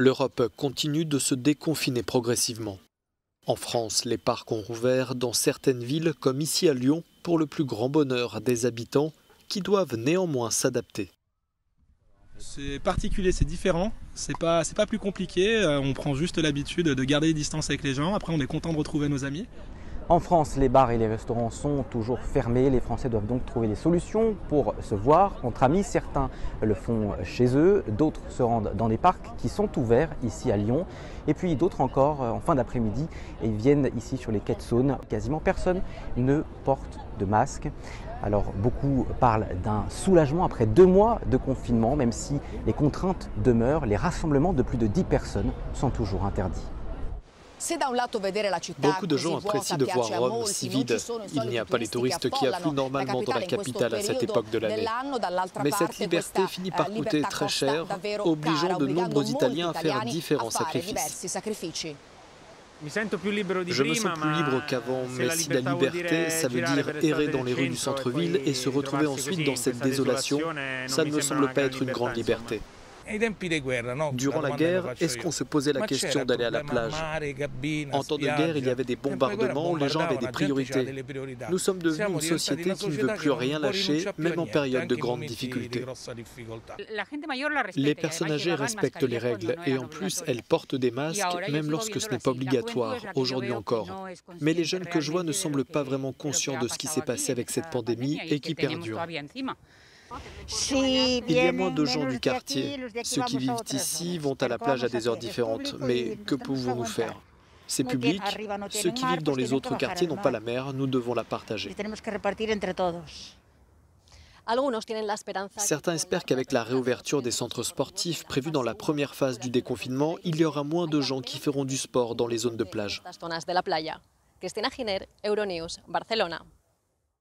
L'Europe continue de se déconfiner progressivement. En France, les parcs ont rouvert dans certaines villes, comme ici à Lyon, pour le plus grand bonheur des habitants qui doivent néanmoins s'adapter. C'est particulier, c'est différent, c'est pas plus compliqué, on prend juste l'habitude de garder les distances avec les gens, après on est content de retrouver nos amis. En France, les bars et les restaurants sont toujours fermés. Les Français doivent donc trouver des solutions pour se voir entre amis. Certains le font chez eux, d'autres se rendent dans des parcs qui sont ouverts ici à Lyon. Et puis d'autres encore en fin d'après-midi et viennent ici sur les quais de Saône. Quasiment personne ne porte de masque. Alors beaucoup parlent d'un soulagement après 2 mois de confinement, même si les contraintes demeurent. Les rassemblements de plus de 10 personnes sont toujours interdits. Beaucoup de gens apprécient de voir Rome si vide. Il n'y a pas les touristes qui affluent normalement dans la capitale à cette époque de l'année. Mais cette liberté finit par coûter très cher, obligeant de nombreux Italiens à faire différents sacrifices. Je me sens plus libre qu'avant, mais si la liberté, ça veut dire errer dans les rues du centre-ville et se retrouver ensuite dans cette désolation, ça ne me semble pas être une grande liberté. Durant la guerre, est-ce qu'on se posait la question d'aller à la plage? En temps de guerre, il y avait des bombardements, les gens avaient des priorités. Nous sommes devenus une société qui ne veut plus rien lâcher, même en période de grandes difficultés. Les personnes âgées respectent les règles et en plus, elles portent des masques, même lorsque ce n'est pas obligatoire, aujourd'hui encore. Mais les jeunes que je vois ne semblent pas vraiment conscients de ce qui s'est passé avec cette pandémie et qui perdure. Il y a moins de gens du quartier. Ceux qui vivent ici vont à la plage à des heures différentes. Mais que pouvons-nous faire? C'est public. Ceux qui vivent dans les autres quartiers n'ont pas la mer. Nous devons la partager. Certains espèrent qu'avec la réouverture des centres sportifs prévus dans la première phase du déconfinement, il y aura moins de gens qui feront du sport dans les zones de plage. Cristina Giner, Euronews, Barcelona.